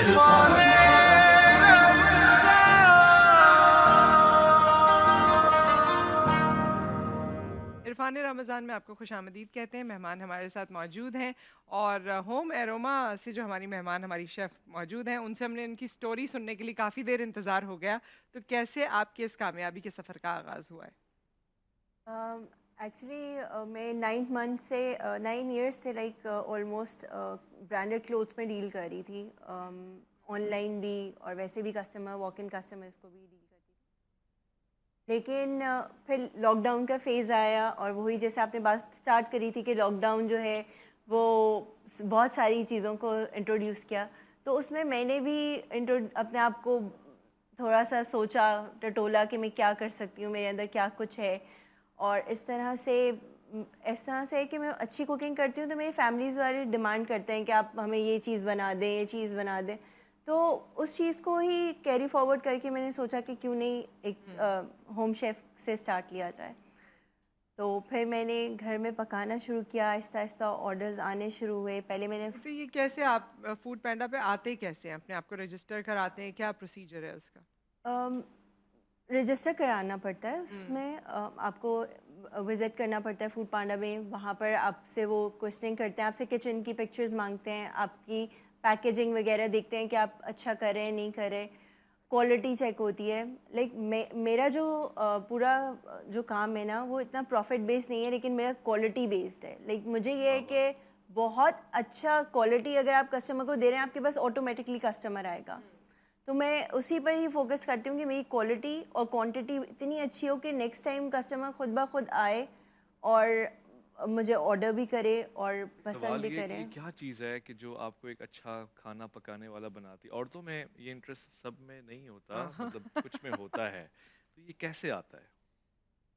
इरफान रमज़ान में आपको खुशामदीद कहते हैं। मेहमान हमारे साथ मौजूद हैं और होम एरोमा से जो हमारी मेहमान हमारी शेफ़ मौजूद हैं, उनसे हमने उनकी स्टोरी सुनने के लिए काफ़ी देर इंतज़ार हो गया। तो कैसे आपके इस कामयाबी के सफ़र का आगाज़ हुआ है? एक्चुअली मैं 9 मंथ से 9 ईयर्स से लाइक ऑलमोस्ट ब्रांडेड क्लोथ्स में डील कर रही थी, ऑनलाइन भी और वैसे भी कस्टमर वॉक इन कस्टमर्स को भी डील करती थी। लेकिन फिर लॉकडाउन का फेज़ आया और वही जैसे आपने बात स्टार्ट करी थी कि लॉकडाउन जो है वो बहुत सारी चीज़ों को इंट्रोड्यूस किया, तो उसमें मैंने भी अपने आप को थोड़ा सा सोचा, टटोला कि मैं क्या कर सकती हूँ, मेरे अंदर क्या कुछ है। और इस तरह से है कि मैं अच्छी कुकिंग करती हूँ, तो मेरी फैमिलीज़ वाले डिमांड करते हैं कि आप हमें ये चीज़ बना दें, ये चीज़ बना दें। तो उस चीज़ को ही कैरी फॉरवर्ड करके मैंने सोचा कि क्यों नहीं एक होम शेफ़ से स्टार्ट लिया जाए। तो फिर मैंने घर में पकाना शुरू किया, आहिस्ता आहिस्ता ऑर्डर्स आने शुरू हुए। पहले मैंने तो ये कैसे आप फूड पांडा पे आते कैसे हैं? अपने आप को रजिस्टर कराते हैं? क्या प्रोसीजर है उसका? रजिस्टर कराना पड़ता है, हुँ। उसमें आपको विज़िट करना पड़ता है फूड पांडा में। वहाँ पर आपसे वो क्वेश्चनिंग करते हैं, आपसे किचन की पिक्चर्स मांगते हैं, आपकी पैकेजिंग वगैरह देखते हैं कि आप अच्छा कर रहे हैं नहीं कर रहे। क्वालिटी चेक होती है। लाइक मेरा जो पूरा जो काम है ना, वो इतना प्रॉफिट बेस्ड नहीं है, लेकिन मेरा क्वालिटी बेस्ड है। लाइक मुझे ये वाह, है वाह! कि बहुत अच्छा क्वालिटी अगर आप कस्टमर को दे रहे हैं, आपके पास ऑटोमेटिकली कस्टमर आएगा। तो मैं उसी पर ही फोकस करती हूँ कि मेरी क्वालिटी और क्वांटिटी इतनी अच्छी हो कि नेक्स्ट टाइम कस्टमर खुद ब खुद आए और मुझे ऑर्डर भी करे और पसंद सवाल भी ये है कि ये करे। क्या चीज़ है कि जो आपको एक अच्छा खाना पकाने वाला बनाती है? औरतों में ये इंटरेस्ट सब में नहीं होता, हाँ, मतलब हाँ। कुछ में होता है। तो ये कैसे आता है?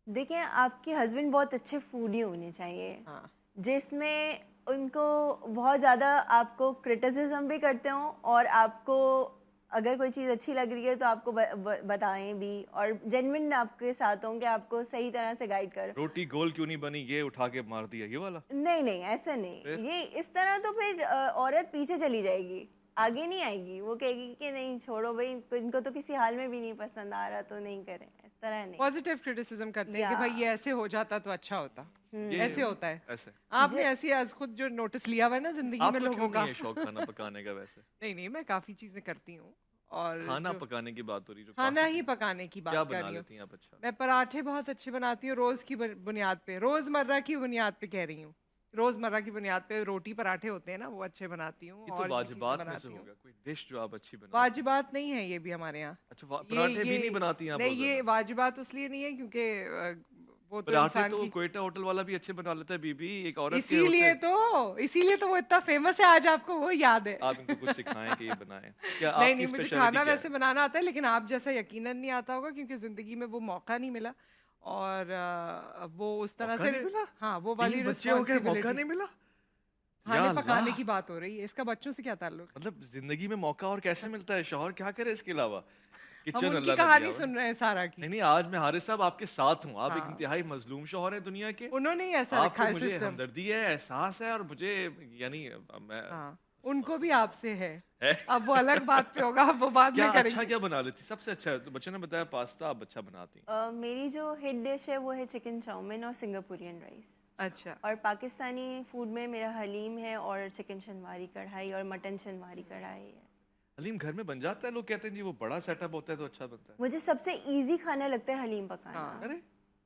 देखिए, आपके हस्बैंड बहुत अच्छे फूडी होने चाहिए, हाँ। जिसमें उनको बहुत ज़्यादा आपको क्रिटिसिज्म भी करते हों और आपको अगर कोई चीज़ अच्छी लग रही है तो आपको बताएं भी, और जेन्युइन आपके साथ हों कि आपको सही तरह से गाइड करें। रोटी गोल क्यों नहीं बनी, ये उठा के मार दिया, ये वाला? नहीं नहीं, ऐसा फिर? नहीं, ये इस तरह तो फिर औरत पीछे चली जाएगी, आगे नहीं आएगी। वो कहेगी कि नहीं छोड़ो भाई, इनको तो किसी हाल में भी नहीं पसंद आ रहा, तो नहीं करें, इस तरह नहीं। पॉजिटिव क्रिटिसिज्म करते हैं या कि भाई ये ऐसे हो जाता तो अच्छा होता। ये ऐसे होता है। ऐसे। आपने जे ऐसी आज खुद जो नोटिस लिया हुआ है ना ज़िंदगी में आपको क्यों लोगों नहीं का। है शौक खाना पकाने का वैसे? नहीं, नहीं, मैं काफ़ी चीज़ें करती हूँ और खाना जो पकाने की बात हो रही है, जो खाना काफ़ी ही चीज़ें पकाने की क्या बात कर बना रही हूँ। लेती हैं आप अच्छा? मैं पराठे बहुत अच्छे बनाती हूँ रोज़ की बुनियाद पे, रोज़मर्रा की बुनियाद पे कह रही हूँ। रोज़मर्रा की बुनियाद पे रोटी पराठे होते हैं ना, वो अच्छे बनाती हूँ ये तो और भी चीज़ें वाजिबात में से बनाती हो हूँ। गया, कोई डिश जो आप अच्छी बनाती हैं। वाजिबात नहीं है ये भी हमारे यहाँ। अच्छा ये पराठे भी नहीं ये बनाती हैं आप नहीं, ये रोज़ाना? वाजिबात इसलिए नहीं है क्योंकि वो तो पराठे इंसान तो की क्वेटा होटल वाला भी अच्छे बना लेता है बीबी, एक औरत के होते इसीलिए हैं। तो इसीलिए तो वो इतना फेमस है, आज आपको वो याद है। आप इनको कुछ सिखाएँ कि ये बनाएँ। क्या नहीं, नहीं, आपकी मुझे स्पेशलिटी खाना क्या वैसे है? बनाना आता है, लेकिन आप जैसा यकीनन नहीं आता होगा क्योंकि ज़िंदगी में वो मौका नहीं मिला और वो उस तरह मौका से नहीं मिला? हाँ, वो 3 वाली बच्चे हो गए, मौका रिस्पॉन्सिबिलिटी नहीं मिला? या खाने पकाने अल्लाह! की बात हो रही है, इसका बच्चों से क्या ताल्लुक? मतलब ज़िंदगी में मौका और कैसे मिलता है? शौहर क्या करे इसके अलावा? हम किचन उनकी अल्लाह ने दिया कहानी हुआ है। सुन रहे हैं सारा की। नहीं, नहीं, आज मैं हारिस साहब आपके साथ हूँ। आप एक हाँ, इंतहाई मज़लूम शौहर हैं दुनिया के। उन्होंने ही ऐसा रखा आपको है मुझे सिस्टम। हमदर्दी है, एहसास है और मुझे यानी मैं हाँ, उनको भी अस्तगफुरुल्लाह आपसे है। है। अब वो अलग बात पे होगा, अब वो बाद क्या में अच्छा करेंगे। क्या बना लेती? सबसे अच्छा तो बच्चों ने बताया पास्ता आप अच्छा बनाती हैं। मेरी जो हिट डिश है वो है चिकन चाउमीन और सिंगापुरियन राइस। अच्छा, और पाकिस्तानी फूड में मेरा हलीम है और चिकन शनवारी कढ़ाई और मटन शनवारी कढ़ाई है। हलीम घर में बन जाता है? लोग कहते हैं जी वो बड़ा सेटअप होता है तो अच्छा बनता है। मुझे सबसे इजी खाना लगता है हलीम पकाना। हाँ। अरे!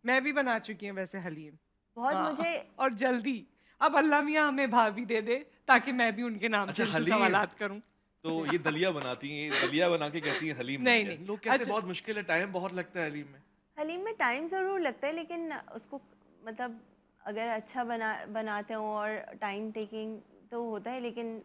मैं भी बना चुकी हूँ वैसे हलीम। बहुत हाँ, मुझे और जल्दी। अब अल्लाह मियाँ हमें भाभी दे दे ताकि मैं भी उनके नाम से अच्छा इनसे हलीम, सवालात करूँ। तो ये दलिया बनाती हैं, ये दलिया बना के कहती हैं हलीम बन नहीं, गया। नहीं। लोग कहते हैं अच्छा बहुत मुश्किल है, टाइम बहुत लगता है हलीम में। हलीम में टाइम ज़रूर लगता है, लेकिन उसको मतलब अगर अच्छा बनाते हो और टाइम टेकिंग तो होता है, लेकिन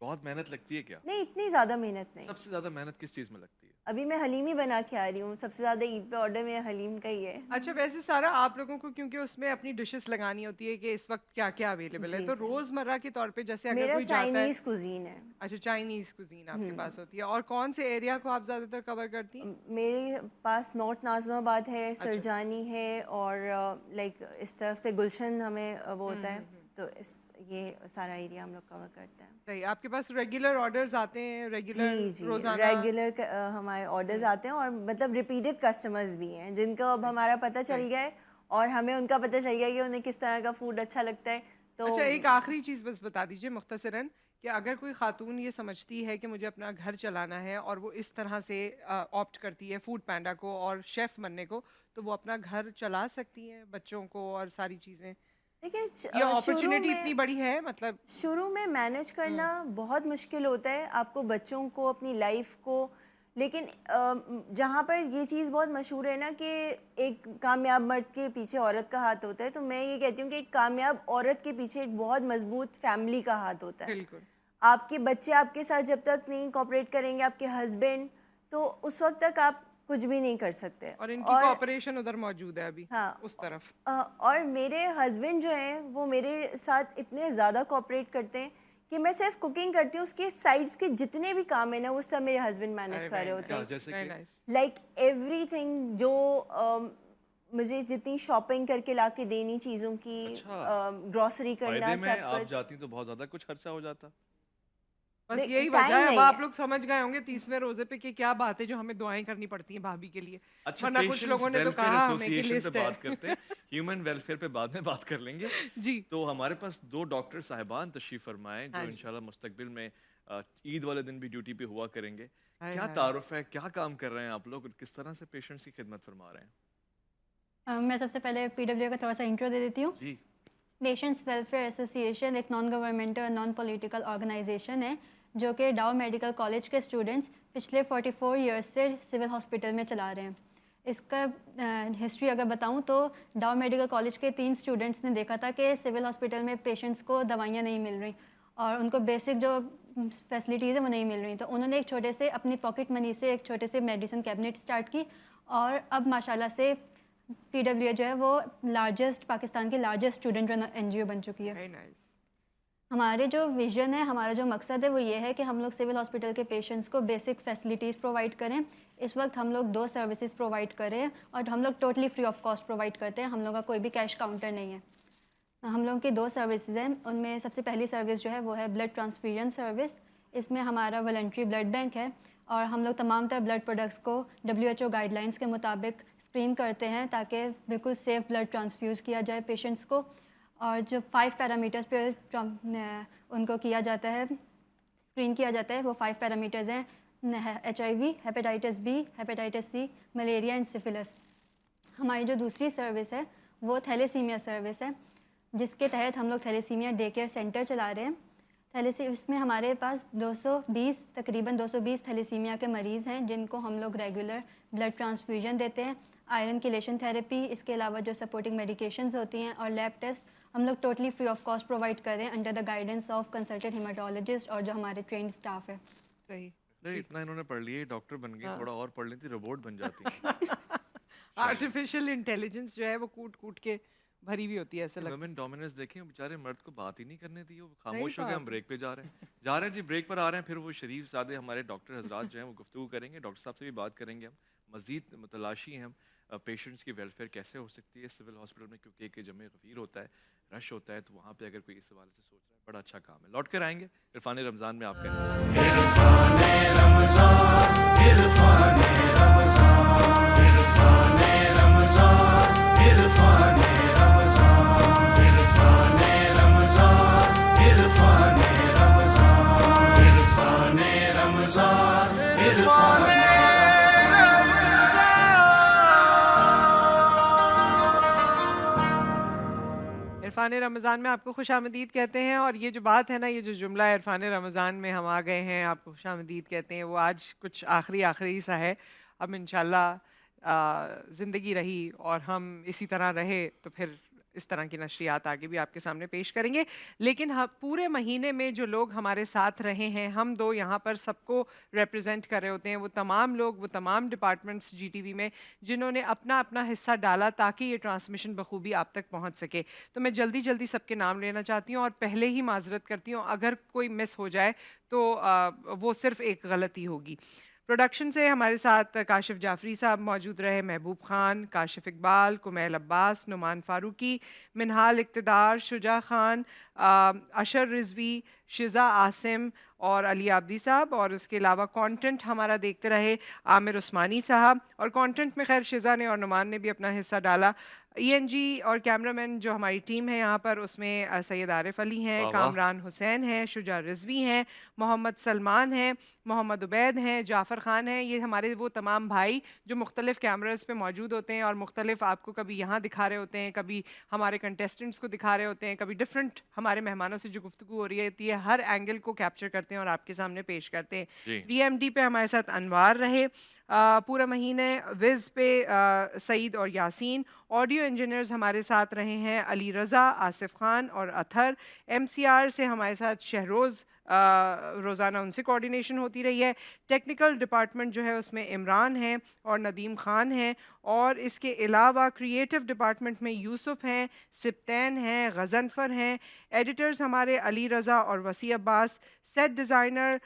बहुत मेहनत लगती है क्या? नहीं, इतनी ज़्यादा मेहनत नहीं। सबसे ज़्यादा मेहनत किस चीज़ में लगती है? अभी मैं हलीम ही बना के आ रही हूँ, सबसे ज़्यादा ईद पे ऑर्डर मेरा हलीम का ही है। अच्छा, वैसे सारा आप लोगों को क्योंकि उसमें अपनी डिशेज़ लगानी होती है कि इस वक़्त क्या-क्या अवेलेबल है, जी तो जी, रोज़मर्रा के तौर पे जैसे अगर मेरा कोई जाता है चाइनीज़ कुजीन है। अच्छा, चाइनीज़ कुज़ीन आपके पास होती है और कौन से एरिया को आप ज़्यादातर कवर करती हैं? मेरे पास नॉर्थ नाज़िमाबाद है, अच्छा। सरजानी है और लाइक इस तरफ से गुलशन हमें वो हुँ, होता है। हुँ, हुँ। तो ये सारा एरिया हम लोग कवर करते हैं। सही, आपके पास रेगुलर ऑर्डर्स आते हैं, जी रेगुलर जी, रोजाना? रेगुलर हमारे ऑर्डर्स आते हैं और मतलब रिपीटेड कस्टमर्स भी हैं जिनको अब हमारा पता चल सही। गया है और हमें उनका पता चल गया है कि उन्हें किस तरह का फूड अच्छा लगता है। तो अच्छा, एक आखिरी चीज़ बस बता दीजिए मुख्तसरन कि अगर कोई खातून ये समझती है कि मुझे अपना घर चलाना है और वो इस तरह से ऑप्ट करती है फूड पैंडा को और शेफ़ बनने को, तो वो अपना घर चला सकती हैं, बच्चों को और सारी चीज़ें? देखिए ये शुरू अपॉर्चुनिटी इतनी में बड़ी है मतलब। शुरू में मैनेज हुँ, करना बहुत मुश्किल होता है आपको, बच्चों को, अपनी लाइफ को। लेकिन जहाँ पर ये चीज़ बहुत मशहूर है ना कि एक कामयाब मर्द के पीछे औरत का हाथ होता है, तो मैं ये कहती हूँ कि एक कामयाब औरत के पीछे एक बहुत मजबूत फैमिली का हाथ होता है। बिल्कुल। आपके बच्चे आपके साथ जब तक नहीं कोऑपरेट करेंगे, आपके हस्बैंड, तो उस वक्त तक आप कुछ भी नहीं कर सकते। और इनकी और कोऑपरेशन उधर मौजूद है अभी, हाँ, उस तरफ। और मेरे हस्बैंड जो हैं वो मेरे साथ इतने ज़्यादा कोऑपरेट करते हैं कि मैं सिर्फ कुकिंग करती हूँ, उसके साइड्स के जितने भी काम है ना वो सब मेरे हस्बैंड मैनेज अरे कर वेरी रहे होते क्या हैं। जैसे वेरी कि नाइस। लाइक एवरीथिंग जो मुझे जितनी शॉपिंग करके ला के देनी चीज़ों की, अच्छा, ग्रॉसरी करना, फायदे में सब आप कुछ। जाती तो बहुत ज्यादा कुछ खर्चा हो जाता। बस यही वजह टाइम है, अब नहीं आप है। लोग समझ गए होंगे 30वें रोजे पे कि क्या बात है जो हमें दुआएं करनी पड़ती हैं भाभी के लिए। अच्छा, वरना कुछ पेशेंट्स लोगों ने तो वेलफेयर कहा हमें कि एसोसिएशन पे लिस्ट बात करते है। हैं, ह्यूमन वेलफेयर पे बाद में बात कर लेंगे। जी। तो हमारे पास 2 डॉक्टर साहिबान तशरीफ फरमाएं हाँ जो जी। इंशाल्लाह मुस्तकबिल में ईद वाले दिन भी ड्यूटी पे हुआ करेंगे। हाय क्या हाय। तारुफ है, क्या काम कर रहे हैं आप लोग और किस तरह से पेशेंट्स की खिदमत फरमा रहे हैं? मैं सबसे पहले पीडब्ल्यू का थोड़ा सा इंट्रो दे देती हूँ। जी। पेशेंट्स वेलफेयर एसोसिएशन एक non governmental non political organization है जो कि डाउ मेडिकल कॉलेज के स्टूडेंट्स पिछले 44 इयर्स से सिविल हॉस्पिटल में चला रहे हैं। इसका हिस्ट्री अगर बताऊं तो डाउ मेडिकल कॉलेज के 3 स्टूडेंट्स ने देखा था कि सिविल हॉस्पिटल में पेशेंट्स को दवाइयाँ नहीं मिल रही और उनको बेसिक जो फैसिलिटीज़ है वो नहीं मिल रही, तो उन्होंने एक छोटे से अपनी पॉकेट मनी से एक छोटे से मेडिसिन कैबिनेट स्टार्ट की और अब माशाल्लाह से पीडब्ल्यू जो है वो लार्जेस्ट पाकिस्तान की लार्जेस्ट स्टूडेंट एनजीओ बन चुकी है। Very nice. हमारे जो विज़न है, हमारा जो मकसद है वो ये है कि हम लोग सिविल हॉस्पिटल के पेशेंट्स को बेसिक फैसिलिटीज़ प्रोवाइड करें। इस वक्त हम लोग 2 सर्विसेज प्रोवाइड करें और हम लोग totally free of cost provide करते हैं। हम लोग का कोई भी कैश काउंटर नहीं है। हम लोगों की 2 सर्विसेज हैं, उनमें सबसे पहली सर्विस जो है वो है ब्लड ट्रांसफ्यूजन सर्विस। इसमें हमारा वॉलंटरी ब्लड बैंक है और हम लोग तमाम तरह ब्लड प्रोडक्ट्स को WHO गाइडलाइंस के मुताबिक स्क्रीन करते हैं ताकि बिल्कुल सेफ़ ब्लड ट्रांसफ्यूज़ किया जाए पेशेंट्स को। और जो 5 पैरामीटर्स पे उनको किया जाता है, स्क्रीन किया जाता है, वो 5 पैरामीटर्स हैं HIV, hepatitis B, hepatitis C, malaria and syphilis. हमारी जो दूसरी सर्विस है वो थैलेसीमिया सर्विस है जिसके तहत हम लोग थैलेसीमिया डे केयर सेंटर चला रहे हैं। इसमें हमारे पास 220 तकरीबन 220 थैलेसीमिया के मरीज़ हैं जिनको हम लोग रेगुलर ब्लड ट्रांसफ्यूजन देते हैं, आयरन किलेशन थेरेपी, इसके अलावा जो सपोर्टिंग मेडिकेशंस होती हैं और लैब टेस्ट हम लोग totally free of cost provide करें under the guidance of consultant haematologist और जो हमारे ट्रेंड स्टाफ है। सही। नहीं, इतना इन्होंने पढ़ लिया, डॉक्टर बन गई, हाँ। थोड़ा और पढ़ लेती रोबोट बन जाती। आर्टिफिशियल इंटेलिजेंस जो है वो कूट-कूट के भरी हुई होती है, ऐसा लगता है। वुमेन डोमिनेंस देखें, बेचारे मर्द को बात ही नहीं करने दी, वो सही खामोश हो गए। बात हम है। ब्रेक पे जा रहे हैं, जा रहे हैं जी, ब्रेक पर आ रहे हैं, फिर वो शरीफ सादे हमारे डॉक्टर हजरात जो हैं वो गुफ्तगू करेंगे, डॉक्टर साहब से भी बात करेंगे, हम मजीद मतलाशी हैं हम पेशेंट्स की वेलफेयर कैसे हो सकती है सिविल हॉस्पिटल में, क्योंकि एक जमे गफीर होता है, रश होता है, तो वहाँ पे अगर कोई इस हवाले से सोच रहा है, बड़ा अच्छा काम है। लौट कर आएंगे इरफान रमज़ान में आपका। इरफान रमज़ान में आपको खुशामदीद कहते हैं और ये जो बात है ना, ये जो जुमला इरफान रमज़ान में हम आ गए हैं, आपको खुशामदीद कहते हैं, वो आज कुछ आखिरी सा है। अब इंशाल्लाह ज़िंदगी रही और हम इसी तरह रहे तो फिर इस तरह की नशरियात आगे भी आपके सामने पेश करेंगे। लेकिन पूरे महीने में जो लोग हमारे साथ रहे हैं, हम 2 यहाँ पर सबको रिप्रेजेंट कर रहे होते हैं, वो तमाम लोग, वो तमाम डिपार्टमेंट्स GTV में जिन्होंने अपना अपना हिस्सा डाला ताकि ये ट्रांसमिशन बखूबी आप तक पहुँच सके। तो मैं जल्दी जल्दी सबके नाम लेना चाहती हूँ और पहले ही माजरत करती हूँ अगर कोई मिस हो जाए तो वो सिर्फ एक गलती होगी। प्रोडक्शन से हमारे साथ काशिफ जाफरी साहब मौजूद रहे, महबूब खान, काशिफ इकबाल, कुमैल अब्बास, नुमान फ़ारूकी, मिनहाल इक़्तिदार, शुजा खान, अशर रिजवी, शिज़ा आसिम और अली आब्दी साहब। और उसके अलावा कंटेंट हमारा देखते रहे आमिर उस्मानी साहब। और कंटेंट में खैर शिज़ा ने और नुमान ने भी अपना हिस्सा डाला। ईएनजी और कैमरामैन जो हमारी टीम है यहाँ पर, उसमें सैयद आरिफ अली हैं, वाह वाह। कामरान हुसैन हैं, शुजा रिजवी हैं, मोहम्मद सलमान हैं, मोहम्मद उबैद हैं, जाफ़र ख़ान हैं। ये हमारे वो तमाम भाई जो मुख्तलिफ़ कैमराज़ पे मौजूद होते हैं और मुख्तलिफ़ आपको कभी यहाँ दिखा रहे होते हैं, कभी हमारे कंटेस्टेंट्स को दिखा रहे होते हैं, कभी डिफरेंट हमारे मेहमानों से जो गुफ्तगू हो रही होती है, हर एंगल को कैप्चर करते हैं और आपके सामने पेश करते हैं। जी वीएमडी पे हमारे साथ अनवार रहे पूरा महीने, विज़ पे सईद और यासीन। ऑडियो इंजीनियर्स हमारे साथ रहे हैं अली रज़ा, आसिफ खान और अथर। एमसीआर से हमारे साथ शहरोज़ रोज़ाना उनसे कोऑर्डिनेशन होती रही है। टेक्निकल डिपार्टमेंट जो है उसमें इमरान हैं और नदीम खान हैं। और इसके अलावा क्रिएटिव डिपार्टमेंट में यूसुफ हैं, सिप्तैन हैं, गज़नफ़र हैं। एडिटर्स हमारे अली रज़ा और वसी अब्बास। सेट डिज़ाइनर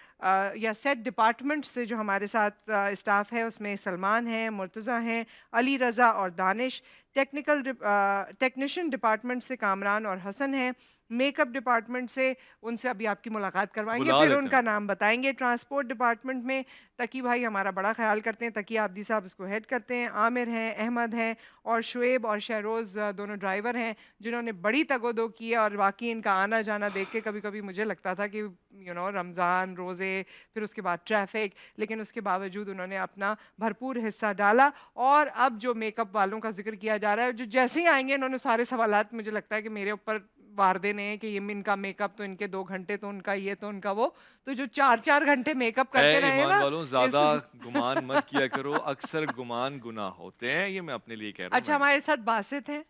या सेट डिपार्टमेंट से जो हमारे साथ स्टाफ है उसमें सलमान हैं, मुर्तज़ा हैं, अली रज़ा और दानिश। टेक्नीशियन डिपार्टमेंट से कामरान और हसन हैं। मेकअप डिपार्टमेंट से उनसे अभी आपकी मुलाकात करवाएंगे, बुला फिर लेते उनका हैं। नाम बताएंगे। ट्रांसपोर्ट डिपार्टमेंट में तकी भाई हमारा बड़ा ख्याल करते हैं, तकी आब्दी साहब इसको हेड करते हैं। आमिर हैं, अहमद हैं और शुएब और शहरोज़ दोनों ड्राइवर हैं जिन्होंने बड़ी तगोदो की है। और वाकई इनका आना जाना देख के कभी कभी मुझे लगता था कि रमज़ान, रोज़े, फिर उसके बाद ट्रैफिक, लेकिन उसके बावजूद उन्होंने अपना भरपूर हिस्सा डाला। और अब जो मेकअप वालों का जिक्र किया जा रहा है, जो जैसे ही आएंगे इन्होंने सारे सवालात मुझे लगता है कि मेरे ऊपर वार देने हैं कि ये इनका मेकअप तो इनके 2 घंटे, तो उनका ये तो उनका वो। तो जो 4-4 घंटे मेकअप करते रहे ईमान ना वालों, इस ज्यादा गुमान मत किया करो, अक्सर गुमान गुनाह होते हैं। ये मैं अपने लिए कह रहा हूँ। अच्छा, हमारे साथ बासित हैं,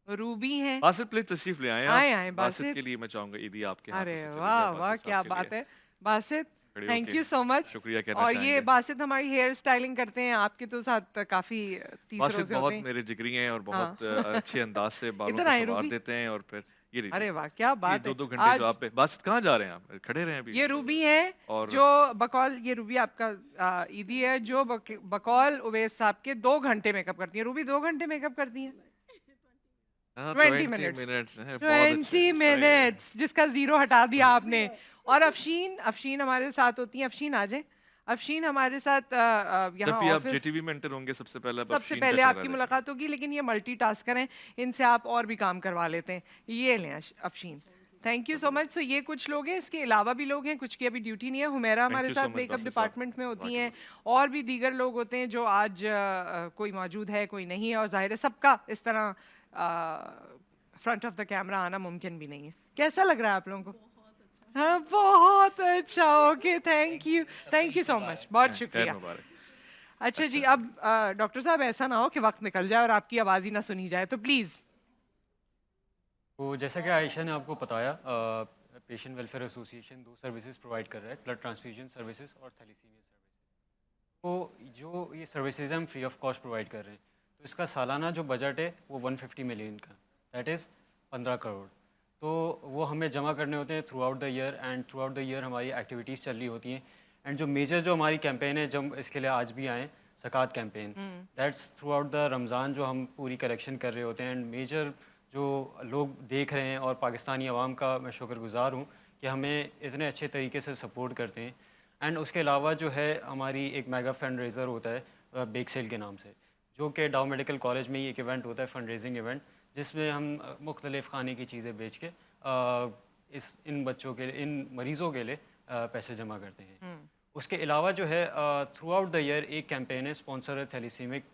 रूबी हैं। बासित प्लीज तशरीफ ले आए आप। आए आए बासित बासित। के लिए मैं चाहूंगा ईदी आपके हाथों अरे से चली वाह जाए। वाह, बासित क्या साहब के बात लिए है बासित। खड़े थैंक होके यू सो मच। शुक्रिया कहना और ये चाहेंगे। बासित हमारी हेयर स्टाइलिंग करते हैं, आपके तो साथ काफी तीसरों बासित से होते बहुत हैं। मेरे जिगरी हैं और हाँ बहुत अच्छे अंदाज से बालों इधर को आए संवार रूबी। देते हैं। और फिर ये लीजिए, अरे वाह, क्या ये बात है। 2-2 घंटे जो आज आप पे। बासित कहाँ जा रहे हैं आप? खड़े रहे अभी। ये रूबी है और जो बकौल, ये रूबी आपका ईदी है जो बकौल उवैस साहब के 2 घंटे मेकअप करती है। रूबी 2 घंटे मेकअप करती है। हाँ, 20 20 मिनट्स। मिनट्स हैं, बहुत अच्छे 20 हैं, सही है। मिनट्स, जिसका जीरो हटा दिया आपने। और अफशीन, अफशीन हमारे साथ होती हैं। अफशीन आ जाए। अफशीन हमारे साथ जब यहाँ भी आप ऑफिस जेटीवी में एंटर होंगे सबसे पहले आप सबसे अफशीन का पहले चेहरा आपकी देखें। मुलाकात होगी, लेकिन ये मल्टीटास्कर हैं, इनसे आप और भी काम करवा लेते हैं। ये लें Afsheen, thank you so much. So ये कुछ लोग हैं, इसके अलावा भी लोग हैं, कुछ की अभी ड्यूटी नहीं है। हुमैरा थैंक हमारे यू सो साथ मच मेकअप बासित साहब। डिपार्टमेंट में होती हैं। वाकई और भी दीगर लोग होते हैं जो आज कोई मौजूद है, कोई नहीं है। और जाहिर है सबका इस तरह फ्रंट ऑफ द कैमरा आना मुमकिन भी नहीं है। कैसा लग रहा है आप लोगों को? हाँ, बहुत अच्छा। Okay, thank you so much, बहुत खैर शुक्रिया। मुबारक। अच्छा जी, अच्छा। अब डॉक्टर साहब ऐसा ना हो कि वक्त निकल जाए और आपकी आवाज़ ही ना सुनी जाए, तो प्लीज़। तो जैसा कि आयशा ने आपको बताया, patient welfare association 2 services provide कर रहा है, ब्लड ट्रांसफ्यूजन सर्विसेज और थैलेसीमिया सर्विसेज। तो जो ये सर्विसेज हम फ्री ऑफ कॉस्ट प्रोवाइड कर रहे हैं, तो इसका सालाना जो बजट है वो 150 मिलियन का, दैट इज़ 15 करोड़। तो वो हमें जमा करने होते हैं through out the year, and through out the year हमारी एक्टिविटीज़ चल रही होती हैं। एंड जो मेजर जो हमारी कैंपेन है, जब इसके लिए आज भी आए ज़कात campaign, that's throughout the Ramzan जो हम पूरी कलेक्शन कर रहे होते हैं। एंड मेजर जो लोग देख रहे हैं, और पाकिस्तानी अवाम का मैं शुक्रगुज़ार हूँ कि हमें इतने अच्छे तरीके से सपोर्ट करते हैं। एंड उसके अलावा जो है हमारी एक मेगा फंड रेज़र होता है बेक सेल के नाम से, जो कि डाउ मेडिकल कॉलेज में ही एक इवेंट होता है, फंड रेजिंग इवेंट, जिसमें हम मुख्तलिफ़ खाने की चीज़ें बेच के इन बच्चों के लिए, इन मरीज़ों के लिए पैसे जमा करते हैं। उसके अलावा जो है थ्रू आउट द ईयर एक कैंपेन है स्पॉन्सर थैलेसीमिक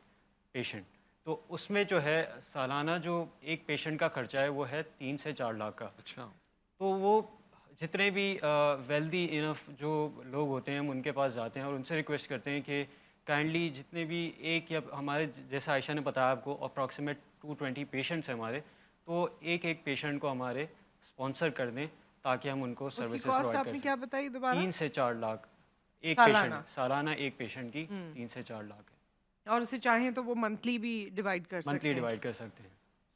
पेशेंट। तो उसमें जो है सालाना जो एक पेशेंट का खर्चा है वो है 3 से 4 लाख का। अच्छा। तो वो जितने भी वेल्दी इनफ जो लोग होते हैं, हम उनके पास जाते हैं और उनसे रिक्वेस्ट करते हैं कि काइंडली जितने भी एक, या हमारे जैसे आयशा ने बताया आपको अप्रॉक्सीमेट 220 पेशेंट्स हैं हमारे, तो एक एक पेशेंट को हमारे स्पॉन्सर कर दें ताकि हम उनको उसकी सर्विसेज कॉस्ट प्रोवाइड आपने कर क्या सकें। बताई दोबारा? 3 से 4 लाख एक सालाना? पेशेंट, सालाना एक पेशेंट की 3 से 4 लाख है। और उसे चाहें तो वो मंथली भी डिवाइड कर सकते मंथली हैं। डिवाइड कर सकते हैं।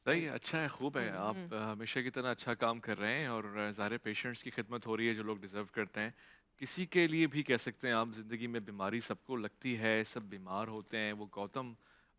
सही है, अच्छा है, खूब है। आप हमेशा की तरह अच्छा काम कर रहे हैं और ज़ाहिर पेशेंट्स की खिदमत हो रही है जो लोग डिज़र्व करते हैं। किसी के लिए भी कह सकते हैं आप, ज़िंदगी में बीमारी सबको लगती है, सब बीमार होते हैं। वो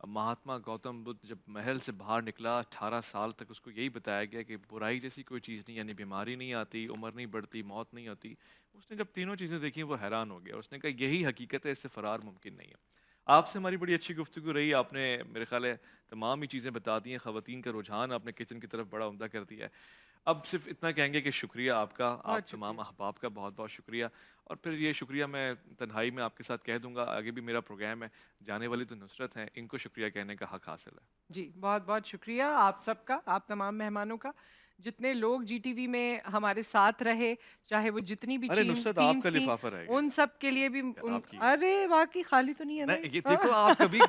महात्मा गौतम बुद्ध जब महल से बाहर निकला, 18 साल तक उसको यही बताया गया कि बुराई जैसी कोई चीज़ नहीं, यानी बीमारी नहीं आती, उम्र नहीं बढ़ती, मौत नहीं होती। उसने जब तीनों चीज़ें देखी वो हैरान हो गया। उसने कहा यही हकीकत है, इससे फ़रार मुमकिन नहीं है। आपसे हमारी बड़ी अच्छी गुफ्तगू रही। आपने मेरे ख्याल है तमाम ही चीज़ें बता दी हैं। ख़वातीन का रुझान आपने किचन की तरफ बड़ा उम्दा कर दिया है। अब सिर्फ इतना कहेंगे कि शुक्रिया आपका, आप बहुत तमाम शुक्रिया। अहबाब का बहुत बहुत शुक्रिया। और फिर ये शुक्रिया मैं तन्हाई में आपके साथ कह दूंगा। आगे भी मेरा प्रोग्राम है, जाने वाली तो नुसरत हैं, इनको शुक्रिया कहने का हक हासिल है। जी, बहुत-बहुत शुक्रिया आप सबका, आप तमाम मेहमानों का, जितने लोग जीटीवी में हमारे साथ रहे, चाहे वो जितनी भी अरे नुसरत, टीम्स आपका थी, लिफाफा रह गया। उन सब के लिए भी उन आपकी अरे वाक़ई खाली तो नहीं है ना नहीं, ये ये? देखो आप कभी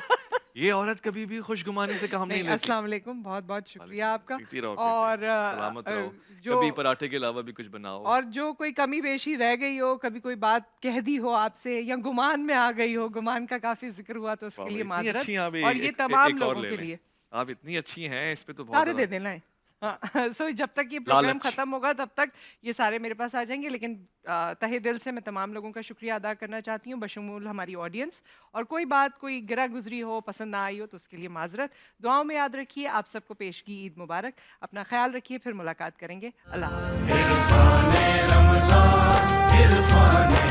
ये औरत कभी भी खुशगुमानी से काम नहीं नहीं, लेती। अस्सलाम वालेकुम, बहुत-बहुत शुक्रिया आपका। जीती रहो, और सलामत रहो। जो कभी पराठे के अलावा भी कुछ बनाओ। और जो कोई कमी पेशी रह गई हो, कभी कोई बात कह दी हो आपसे या गुमान में आ गई हो, गुमान का काफ़ी ज़िक्र हुआ तो उसके वाह, लिए इतनी माज़रत। अच्छी हैं आप, और ये तमाम एक और लोगों ले के लें। लिए आप इतनी अच्छी हैं, इस पे तो बहुत सारे दे ज़्यादा देना है। हाँ, सो जब तक ये प्रोग्राम लालच। खत्म होगा तब तक ये सारे मेरे पास आ जाएंगे। लेकिन तहे दिल से मैं तमाम लोगों का शुक्रिया अदा करना चाहती हूँ, बशमूल हमारी ऑडियंस। और कोई बात कोई गिरा गुजरी हो, पसंद ना आई हो तो उसके लिए माजरत। दुआओं में याद रखिए। आप सबको पेश की ईद मुबारक। अपना ख्याल रखिए, फिर मुलाकात करेंगे। अल्लाह हाफ़िज़। इरफाने रमज़ान, इरफाने